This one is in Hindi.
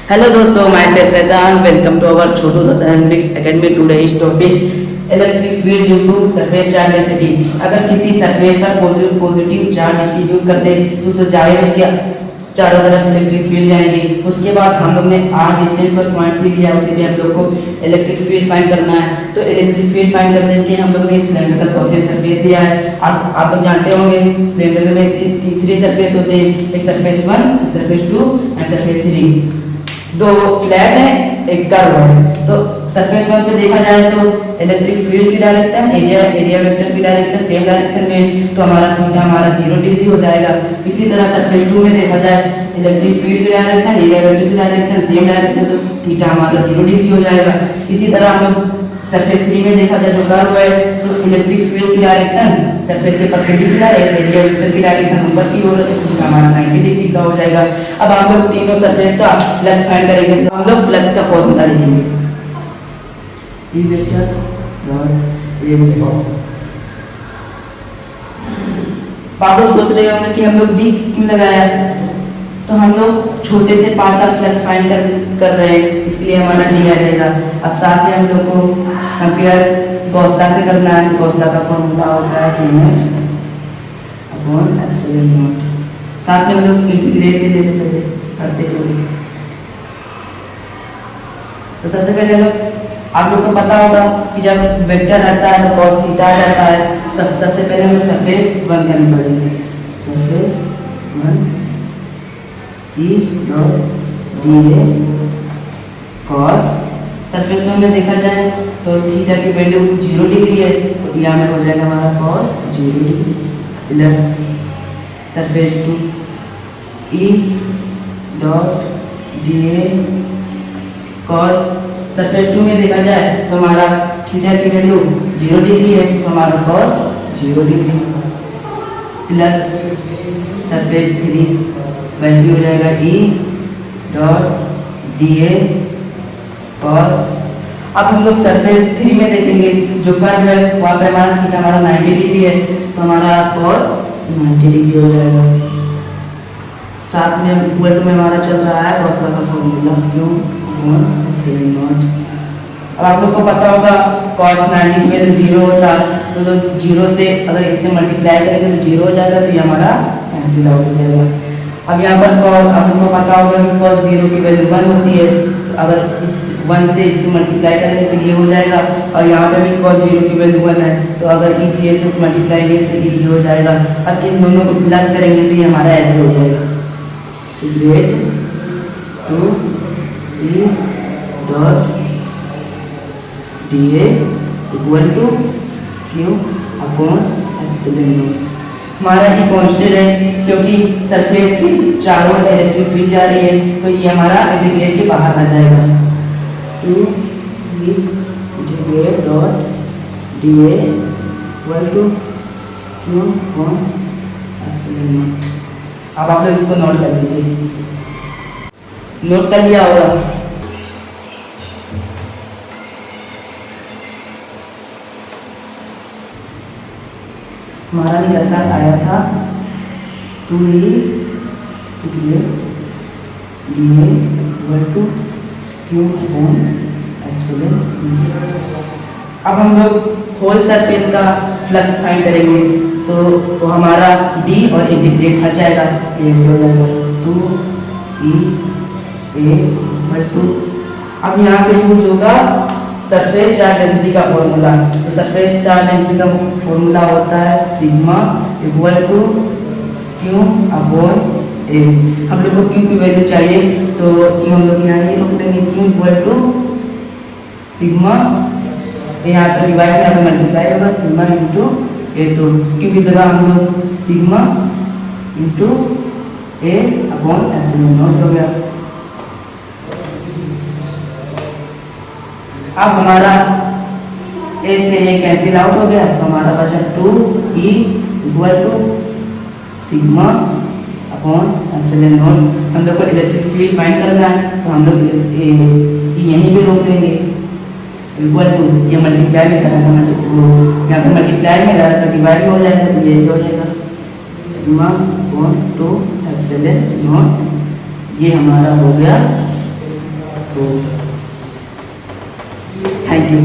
Hello दोस्तों, myself Faizan, welcome to our छोटू सा channel mix academy. Today's topic electric field due to surface charge density. अगर किसी सरफेस पर पॉजिटिव चार्ज डिस्ट्रीब्यूट कर दे तो उससे जाहिर इसके चारों तरफ इलेक्ट्रिक फील्ड जाएंगे। उसके बाद हम लोग ने आर डिस्टेंस पर पॉइंट भी लिया, उसी पे हम लोग को इलेक्ट्रिक फील्ड फाइंड करना है। तो इलेक्ट्रिक फील्ड फाइंड करने के लिए हम लोग ने सिलेंडर का गॉसियन सरफेस लिया है। आप लोग जानते होंगे सिलेंडर में थ्री सरफेस होते हैं, एक सरफेस 1, सरफेस 2 एंड सरफेस 3। दो फ्लैट है, एक कर्व है। तो सरफेस 1 पे देखा जाए तो इलेक्ट्रिक फील्ड की डायरेक्शन एरिया वेक्टर की डायरेक्शन सेम डायरेक्शन में, तो हमारा थीटा हमारा 0 डिग्री हो जाएगा। इसी तरह सरफेस 2 में देखा जाए इलेक्ट्रिक फील्ड की डायरेक्शन एरिया वेक्टर की डायरेक्शन सेम डायरेक्शन, तो थीटा हमारा 0 डिग्री हो जाएगा। इसी तरह हम लोग सरफेस 3 में देखा जाए जो कर्व है, तो इलेक्ट्रिक फील्ड की डायरेक्शन सरफेस के परपेंडिकुलर है, एरिया वेक्टर की डायरेक्शन ऊपर की ओर, तो हमारा 90 डिग्री का हो जाएगा। अब हम लोग तीनों सरफेस का फ्लक्स फाइंड करेंगे, तो हम लोग फ्लक्स का फॉर्मूला लिखेंगे। E vector dot A vector. आप लोग सोच रहे होंगे कि हम लोग डी क्यों लगाया, तो हम लोग छोटे से पार्ट का फ्लक्स फाइंड कर रहे हैं, इसलिए हमारा डी आ जाएगा। अब साथ में हम लोग को कंपेयर गॉसला से करना है, तो गॉसला का फॉर्मूला होता है Q not upon epsilon not. साथ में हम लोग इंटीग्रेट भी लेते करते चले। तो सबसे पहले आप लोग को पता होगा कि जब वेक्टर हटता है तो cos थीटा आ जाता है। सबसे पहले हम लोग सरफेस 1 का निकालेंगे। सरफेस 1 ई डॉट डी ए कॉस सरफेस 1 में देखा जाए तो थीटा की वैल्यू 0 डिग्री है, तो यहाँ में हो जाएगा हमारा cos 0 degree plus surface 2 E dot D ए कॉस सरफेस 2 में देखा जाए तो हमारा थीटा की वैल्यू 0 डिग्री है, तो हमारा cos 0 डिग्री प्लस सरफेस 3 वैसे हो जाएगा ई डॉट डी ए कॉस। अब हम लोग सरफेस 3 में देखेंगे जो कर्व है वहाँ पे हमारा थीटा हमारा 90 डिग्री है, तो हमारा cos 90 डिग्री हो जाएगा। साथ में इक्वल टू में हमारा चल रहा है गॉसला का formula Q upon epsilon naught. अब आप लोग को पता होगा cos 90 की वैल्यू 0 होता है, तो जो 0 से अगर इससे मल्टीप्लाई करेंगे तो 0 हो जाएगा, तो ये हमारा कैंसिल आउट हो जाएगा। अब यहाँ पर आप लोग को पता होगा कि cos 0 की वैल्यू 1 होती है, तो अगर इस 1 से इससे मल्टीप्लाई करेंगे तो ये हो जाएगा, और यहाँ पे भी cos 0 की वैल्यू 1 है, तो अगर ई डी से मल्टीप्लाई करेंगे तो ई डी हो जाएगा। अब इन दोनों को प्लस करेंगे तो ये हमारा ऐसे हो जाएगा, grad 2 E dot D A equal to Q upon epsilon naught. हमारा ये कांस्टेंट है क्योंकि सरफेस की चारों ओर इलेक्ट्रिक फील्ड जा रही है, तो ये हमारा इंटीग्रेट के बाहर आ जाएगा। 2 E integrate dot D A equal to Q upon epsilon naught. अब आप लोग इसको नोट कर दीजिए। नोट कर लिया होगा। हमारा निकल कर आया था 2e D A equal to Q upon epsilon. अब हम लोग होल सरफेस का फ्लक्स फाइंड करेंगे, तो हमारा D और इंटीग्रेट हट जाएगा, ऐसे हो जाएगा 2e a इक्वल टू। अब यहाँ पे यूज होगा सरफेस चार्ज डेंसिटी का फॉर्मूला। तो सरफेस चार्ज डेंसिटी का फॉर्मूला होता है sigma equal to Q upon A. हम लोग को Q की वैल्यू चाहिए, तो Q हम लोग यहाँ लिख देंगे Q इक्वल टू सिग्मा, यहाँ पर डिवाइड में यहाँ पर मल्टीप्लाई होगा सिग्मा इंटू ए, तो Q की जगह हम लोग sigma into A upon epsilon not हो गया। अब हमारा ए से ए कैंसिल आउट हो गया, तो हमारा बचा 2e equal to sigma upon epsilon naught. हम लोग को इलेक्ट्रिक फील्ड फाइंड करना है, तो हम लोग यहीं पे रोक देंगे इक्वल टू, ये मल्टीप्लाई में करा था, यहाँ पे मल्टीप्लाई में करा था, डिवाइड में हो जाएगा, तो ये ऐसे हो जाएगा सिग्मा अपॉन 2 एप्सिलॉन नॉट। ये हमारा हो गया तो थैंक यू।